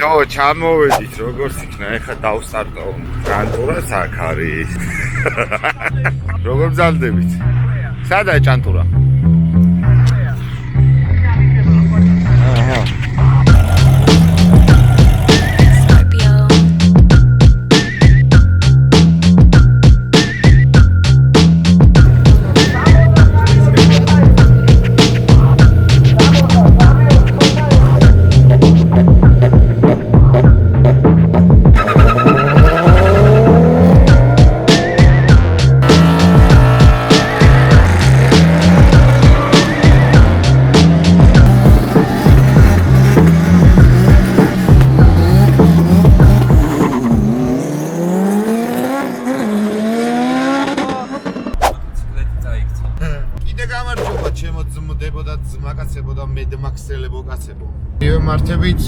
ჯო, ჩამოვედით, როგორც იქნა, ეხლა დავსტარტო ჭანტურას აქ არის. როგორ გძალდებით? სადაა ჭანტურა? მარტებით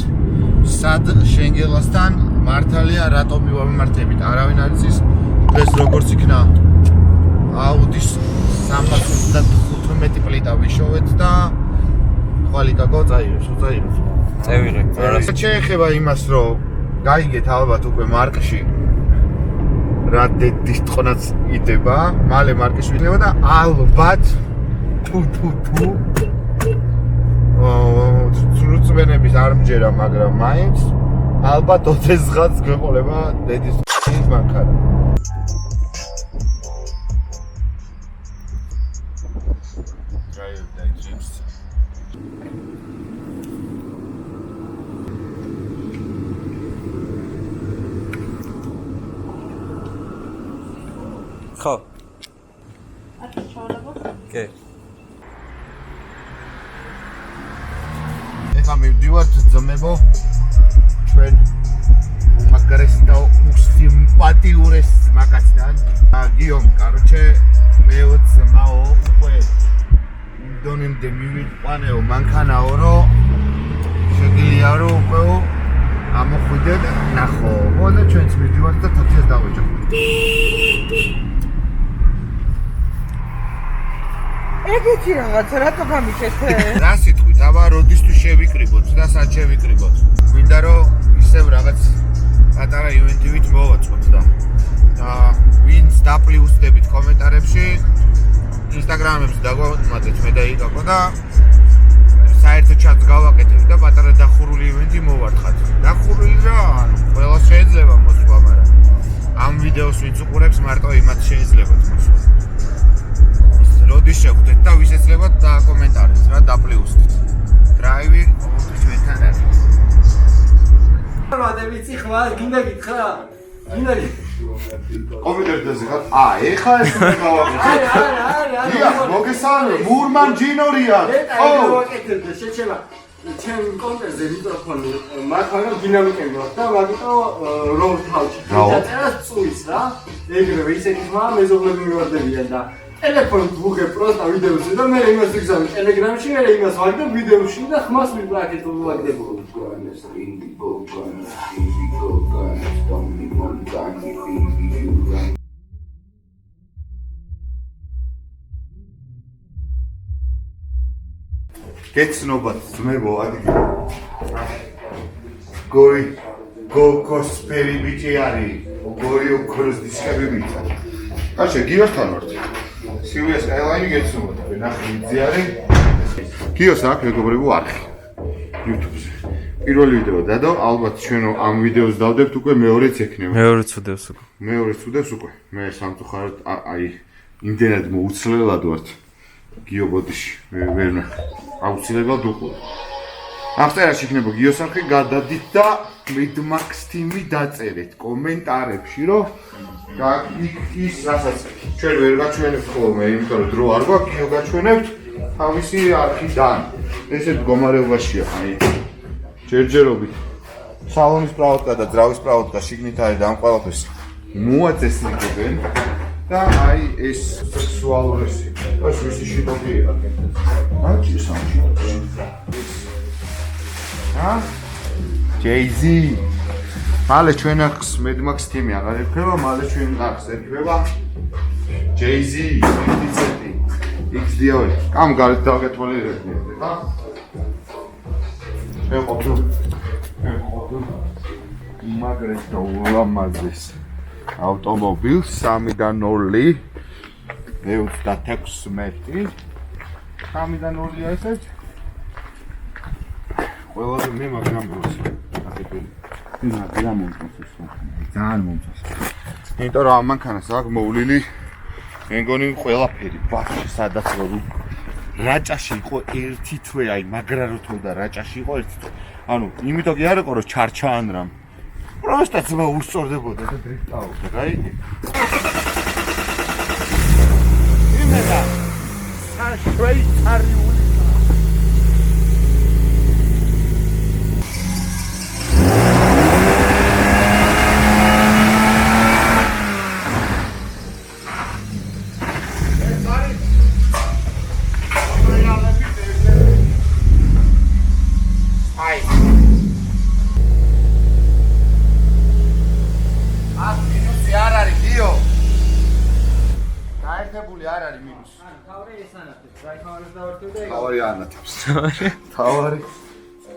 სად შენგელასთან მართალია რატომ მივამართებით არავინ არ იცის დღეს როგორც იქნა აუდის 315 პლიტა ვიშოვეთ და ხვალიკაკო წაიღებს წევირე შეეხება იმას რომ გაიგეთ ალბათ უკვე მარკში რა დედის ტყონაც იდება მალე მარკის ვიდება და ალბათ თუ წრუწმენების არ მჯერა, მაგრამ მაინც ალბათ 20 დღეც გვეყოლება დედის მანქანა. ხო. Okay. ეხლა მივდივართ ძმებო ჩვენ უმაგრეს და უსიმპათიურეს მაგასთან გიომ კაროჩე მეო ძმაო უკვე ინდონემდე მივიყვანეო მანქანაო რომ შეგიძლია რომ უკვე ამოხვიდე და ნახო და ჩვენც მივდივართ და თოთიას დავეჯახოთ ეგეთი რაღაცა რატო გამიჩეთე? რა სიტყვით, აბა როდისთვის შევიკრიბოთ და სად შევიკრიბოთ? მინდა რომ ისევ რაღაც პატარა ივენტივით მოვაწყოთ და ვინც დაპლიუსდებით კომენტარებში ინსტაგრამებზე დაგვამატეთ მე და იკაკო და საერთო ჩატს გავაკეთებ და პატარა დახურული ივენტი მოვართხათ. დახურული რა, ანუ ყველა შეიძლება მოსვა, მაგრამ ამ ვიდეოს ვინც უყურებს მარტო იმათ შეიძლება მოსვა. როდის შევხვდეთ და ვის ეცლებათ და კომენტარებს რა დაპლიუსდით. დრაივი ჩვენთან არის. მადევიცი ხმა, გინდა გითხრა? გინდა კომენტარებზე ხარ? ეხლა ეს გავაკეთე. არა. მოგესალმე, მურმან ჯინორია. ო, გავაკეთე, შეჩება. ჩემ კონტერზე მიკროფონი მაგრამ დინამიკები აქვს და მაგიტო რომ თავში. დაწერას წუის რა. ეგრევე ისეთი ხმა მეზობლები მივარდებიან და ტელეფონით ვუღებ პროსტა ვიდეოზე და მე იმას ვიგზავნე ტელეგრამში, მე იმას ვაგდებ ვიდეოში და ხმას ვიბრაკეთ ვაგდებო. გეცნობათ ძმებო ადგილი. გორი გოკოსფერი ბიჭი არის. გორი ოქროს დისკები მიწა. კაშე გიოსთან ვართ. სიუეს აირლაინი გეცნობათ, ნახე ძიარი. გიოს აქ მეგობრებო არხი. YouTube-ზე. პირველი ვიდეო დადო, ალბათ ჩვენ ამ ვიდეოს დავდებთ უკვე მეორეც ექნება. მეორეც უდევს უკვე. მეორეც უდევს უკვე. მე სამწუხაროდ აი იმდენად მოუცლელად ვართ. გიო ბოდიში ვერ ნახე. აუცილებლად უყურე. აღწერაში იქნება გიოს არხი, გადადით და მიდმაქს თიმი დაწერეთ კომენტარებში, რომ ის რასაც ჩვენ ვერ გაჩვენებთ ხოლმე, იმიტომ რომ დრო არ გვაქვს, გიო გაჩვენებთ თავისი არხიდან. ესეთ მდგომარეობაშია, აი ჯერჯერობით სალონის პრაუტკა და ძრავის პრაუტკა შიგნით არის და ამ ყველაფერს მოაწესრიგებენ და აი ეს სექსუალურესი ეს ვისი შიტოკია. აჩი სამში. Jay-Z. მალე ჩვენ ახს მედმაქს თიმი აღარ ერქვა, მალე ჩვენ ახს ერქვა Jay-Z, 50 Cent, XDR. ამ გარეთ დავგეთვალიერებთ, ხა? ჩვენ ყოფილ უმაგრეს და ულამაზეს ავტომობილს 3-0 მე-26 მეტრი 3-0 ესეც ყველაზე მე მაგრამ გულს აკეთებ ძალიან მომწონს ძალიან მომწონს იმიტომ რომ ამ მანქანას აქვს მოვლილი მე მგონი ყველაფერი ბაში სადაც რო რაჭაში იყო ერთი თვე აი მაგრა რო თო და რაჭაში იყო ერთი თვე ანუ იმიტომ კი არ იყო რომ ჩარჩაან რამ просто ძმა უსწორდებოდა და დრიფტაობდა რაი იმედა შვეიცარიული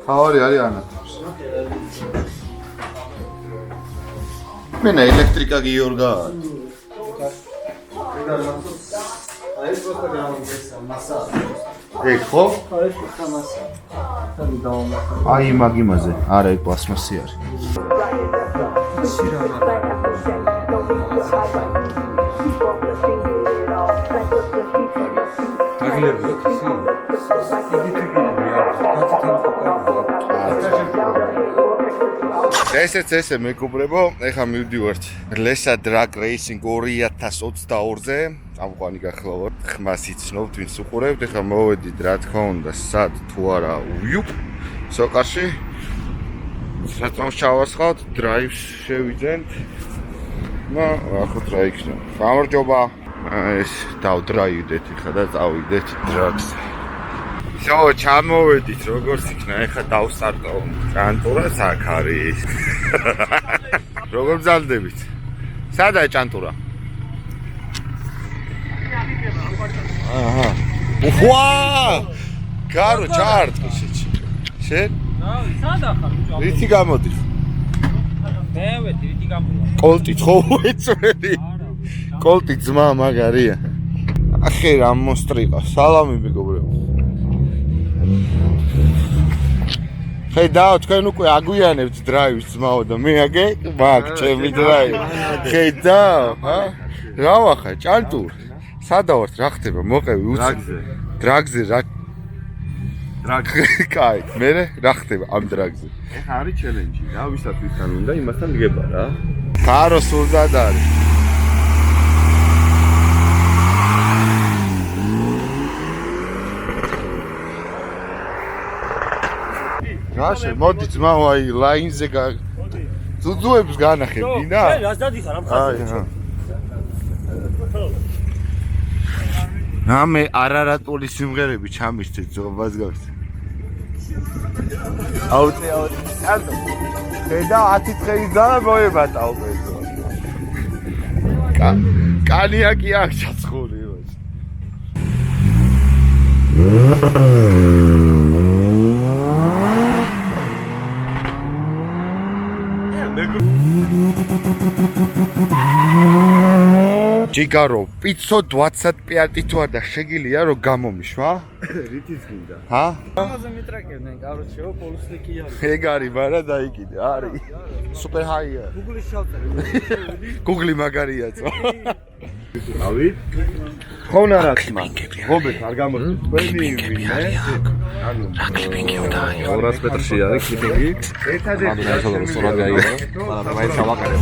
თავარი არის ანათებს. მენა ელექტრიკა გიორგა. ეს просто გამომგესა მასა. ეგ ხო? ეს просто მასა. თამი დავამახა. აი მაგიმაზე, არა ეგ პლასმასი არის. ესე მეგობრებო, ეხლა მივდივართ LESSA Drag Racing 2022-ზე. წამყვანი გახლავართ, ხმას იცნობთ, ვინც უყურებთ. ეხლა მოვედით, რა თქმა უნდა, სად თუ არა ვიუპ SOCAR-ში. საწამს ჩავასხავთ, დრაივს შევიძენთ. და ახოთ რა იქნება. გამარჯობა. ეს დავდრაივდეთ ეხლა და წავიდეთ დრაგს. ჩამოვედით როგორც იქნა, ეხლა დავსტარტო ჭანტურას აქ არის. როგორ ბრძანდებით? სადაა ჭანტურა? აჰა. უხვა! გარო ჩარტყი შეჭი. შენ? სადა ხარ ბიჭო? რითი გამოდი? მე ვედი, რითი გამოდი? კოლტით ხო უეწვევი? კოლტი ძმა მაგარია. ახე რა მოსტრიყა. სალამი მეგობრებო. ხედავ, თქვენ უკვე აგვიანებთ დრაივის ძმაო და მე აგე მაგ ჩემი დრაივი. ხედავ, ჰა? რა ვახა, ჭანტურ. სადა ვართ, რა ხდება? მოყევი უცი. დრაგზე რა? დრაგზე. კაი, მე რა ხდება ამ დრაგზე? ეხა არის ჩელენჯი რა, ვისაც ვისთან უნდა, იმასთან დგება რა. გარო სულზად არის. რაშე, მოდი ძმაო აი ლაინზე ძუძუებს განახებ, გინდა? შენ რას დადიხარ ამ ხაზზე? ნამე არარატული სიმღერები ჩამისცეთ ზობას გაქვს. აუწე. ანდო. ხედა 10 დღეის დანა მოებატაო ბეზო. კანიაკი აქ ჩაცხული ვარ. ჯიგარო, 525 თუ არ და შეგილია რომ გამომიშვა? რითიც გინდა? ჰა? ამაზე მიტრაკებდნენ, короче, პოლუსლიკი არის. ეგ არის, მაგრამ დაიკიდე, არის. სუპერ ჰაია. Google-ის შევწერე. Google-ი მაგარია წო. ავით? ხონა რა ხმა? ღობეთ არ გამოდის თქვენი ვინმე? ანუ რა კლიპინგი უნდა აიღო? 200 მეტრში არის კლიპინგი. ერთადერთი რა სწორად გაიგო. მაგრამ მაინც ავაკარებ.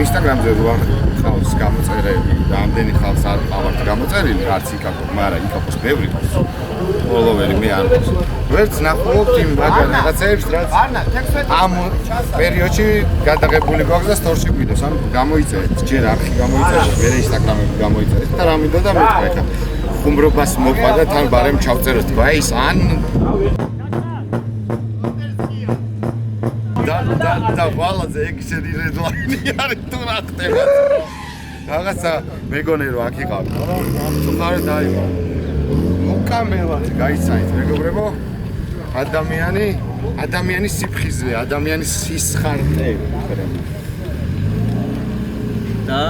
ინსტაგრამზე ვარ ხავს გამოწერები ძალიან ვერც ნახულობთ იმ რაღაცებს, რაც ამ პერიოდში გადაღებული გვაქვს და სტორში გვიდოს. ან გამოიწერეთ, ჯერ არხი გამოიწერეთ, მერე ინსტაგრამები გამოიწერეთ და რა მინდა და მეთქვა ეხა. ხუმრობას მოყვა და თან ბარემ ჩავწეროთ თქვა ის ან და ვალაზე ეგ შედი რედლაინი არის თუ რა ხდება. რაღაცა მეგონე რომ აქ იყავ. თუმცა დაიყო. უკამელად გაიცანით მეგობრებო. ადამიანის სიფხიზლე, ადამიანის სისხარტე. და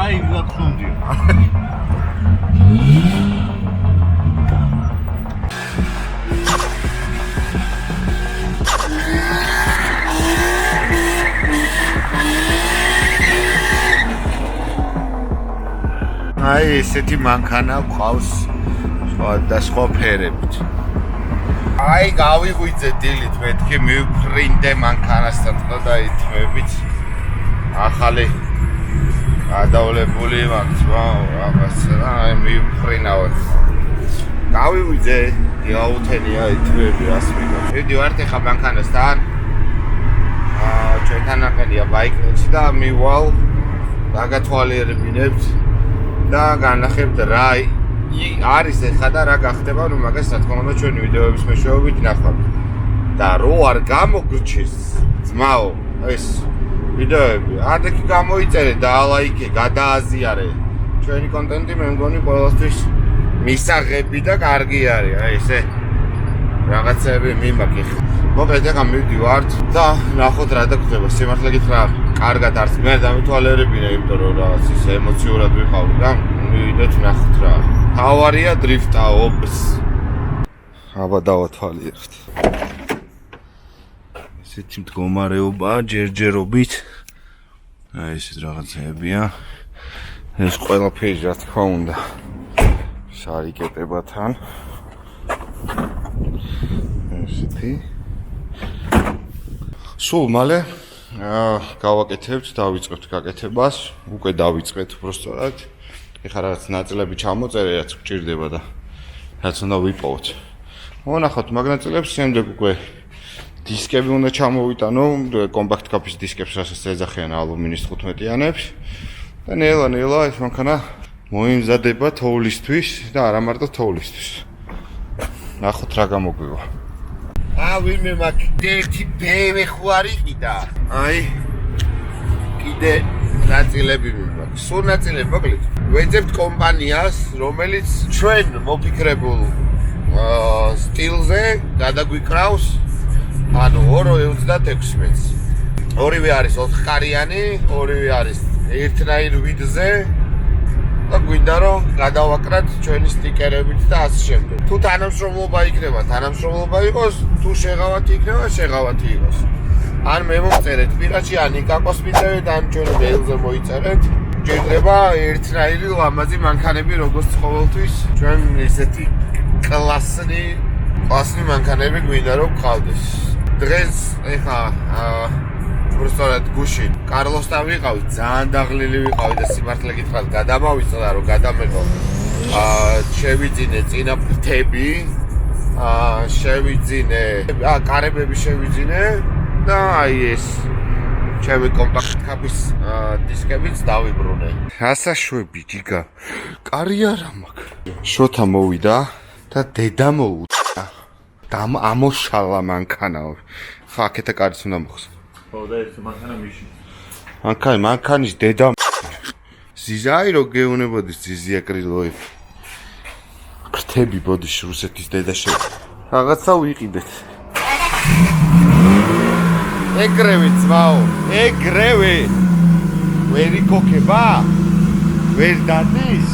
აი რა ხუნდია. აი ესეთი მანქანა ყავს სხვადასხვა ფერებით. აი გავიღვიძე დილით მეთქი მივფრინდე მანქანასთან და ითმებით ახალი გადავლებული მაგცვა რაღაცა აი მივფრინავთ. გავიღვიძე იაუთენია ითმები ასმიგა. ვიდი ვართ ეხა მანქანასთან. ჩვენთან აყენია ბაიკებში და მივალ დაგათვალიერებინებთ და განახებთ რა არის ეხა და რა გახდება, რომ მაგას რა თქმა უნდა ჩვენი ვიდეოების მეშვეობით ნახავთ. და რო არ გამოგრჩეს ძმაო ეს ვიდეოები, ადექი გამოიწერე და ალაიქე, გადააზიარე. ჩვენი კონტენტი მე მგონი ყველასთვის მისაღები და კარგი არის. აი ესე რაღაცები მიმაქი. მოკლედ ეხა მივდივართ და ნახოთ რა დაგხვდება. სიმართლე გითხრა, კარგად არც მე დამითვალიერებინე, იმიტომ რომ რაღაც ისე ემოციურად ვიყავი და მივიდეთ ნახოთ რა. თავარია დრიფტა ოპს. აბა დავათვალიერებთ. ესეთი მდგომარეობა ჯერჯერობით. აი ესეთ რაღაცებია. ეს ყველაფერი რა თქმა უნდა სარიკეტებათან. ესეთი. სულ მალე გავაკეთებთ, დავიწყებთ გაკეთებას. უკვე დავიწყეთ უბრალოდ. ეხლა რაღაც ნაწილები ჩამოწერე, რაც გვჭირდება და რაც უნდა ვიპოვოთ. მონახოთ მაგ ნაწილებს, შემდეგ უკვე დისკები უნდა ჩამოვიტანო, კომპაქტ კაფის დისკებს, რასაც ეძახიან ალუმინის 15-იანებს. და ნელა ეს მანქანა მოიმზადება თოვლისთვის და არა მარტო თოვლისთვის. ნახოთ რა გამოგვივა. ვინმე მაგ ერთი ბევე ხوارი ყიდა. აი კიდე ნაწილები მაქვს. სულ ნაწილები მოკლედ. ვეძებთ კომპანიას, რომელიც ჩვენ მოფიქრებულ სტილზე გადაგვიკრავს ანუ 2.26 ორივე არის 4 ყარიანი, ორივე არის ერთნაირ ვიდზე და გვინდა რომ გადავაკრათ ჩვენი სტიკერებით და ასე შემდეგ. თუ თანამშრომლობა იქნება, თანამშრომლობა იყოს, თუ შეღავათი იქნება, შეღავათი იყოს. ან მე მომწერეთ პირაში, ან იკაკოს მიწევით, ან ჩვენ მეილზე მოიწერეთ. გვჭირდება ერთნაირი ლამაზი მანქანები, როგორც ყოველთვის. ჩვენ ესეთი კლასნი მანქანები გვინდა რომ გყავდეს. დღეს ეხა უბრალოდ გუშინ კარლოსთან ვიყავი, ძალიან დაღლილი ვიყავი და სიმართლე გითხრათ, გადამავიწყდა რომ გადამეღო. შევიძინე წინა ფრთები, შევიძინე, კარებები შევიძინე და აი ეს ჩემი კომპაქტ კაპის დისკებიც დავიბრუნე. ასაშვები გიგა. კარი არა მაქვს. შოთა მოვიდა და დედა მოუწა. და ამოშალა მანქანა. ხაკეთა კარიც უნდა მოხსნა. ხო და ეს მანქანა მიში. მანქანის დედა ზიზაი რო გეუნებოდის ზიზია კრილოები. ფრთები ბოდიში რუსეთის დედა რაღაცა ვიყიდეთ. ეგრევე ძმაო, ეგრევე. ვერ იქოქება? ვერ დადის?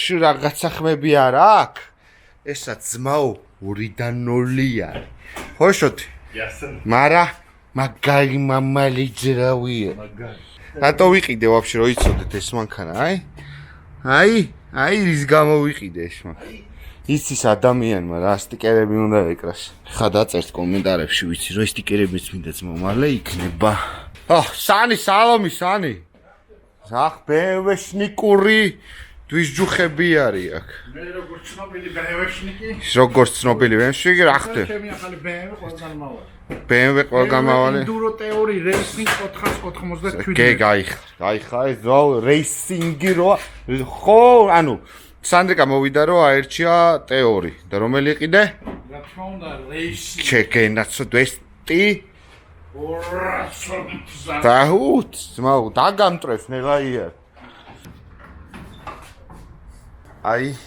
რაღაცა ხმები არ აქვს? ესა ძმაო 2-დან 0 არის. ხო შოთი? მარა მაგარი მამალი ძრავია. რატო ვიყიდე ვაფშე რო იცოდეთ ეს მანქანა, აი რის გამო ვიყიდე ეს მანქანა. იცის ადამიანმა რა სტიკერები უნდა ეკრას. ხა დაწერთ კომენტარებში ვიცი რომ სტიკერებიც მინდა ძმომალე იქნება. სანი სალომი სანი. ზახ ბევეშნიკური დვიჟუხები არის აქ. მე როგორც ცნობილი ბევეშნიკი. როგორც ცნობილი ბევეშნიკი რა ხდება? ჩემი ახალი BMW ყველგან მავალ. BMW ყველგან მავალე. ენდურო თეორი რეისინგ 497. გაიხარ ეს რეისინგი რო ხო ანუ სანდრიკა მოვიდა რომ აერჩია თეორი და რომელი იყიდე? რა თქმა უნდა რეისინგი. ჩეკენაცო დესტი დაუთ ძმაო დაგამტრეს ნელაია. აი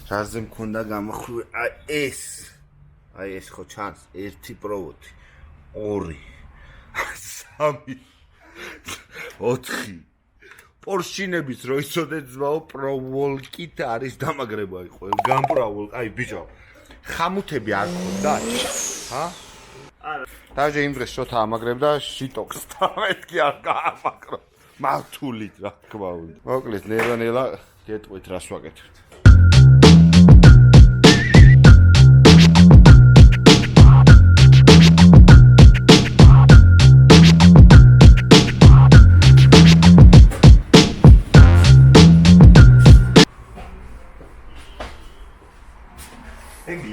რაზე მქონდა გამახვი აი ეს ხო ჩანს 1 პროვოდი 2 3 4 პორშინების რო იცოდეთ ძმაო პროვოლკით არის დამაგრება იყო გამპრავოლ აი ბიჭო ხამუთები არ ქონდა ჰა არა დაჟე იმ დღეს შოთა ამაგრებდა შიტოქს და მეთქი არ გაამაგრო მართულით რა თქმა უნდა მოკლედ ნელა გეტყვით რას ვაკეთებთ. ეგ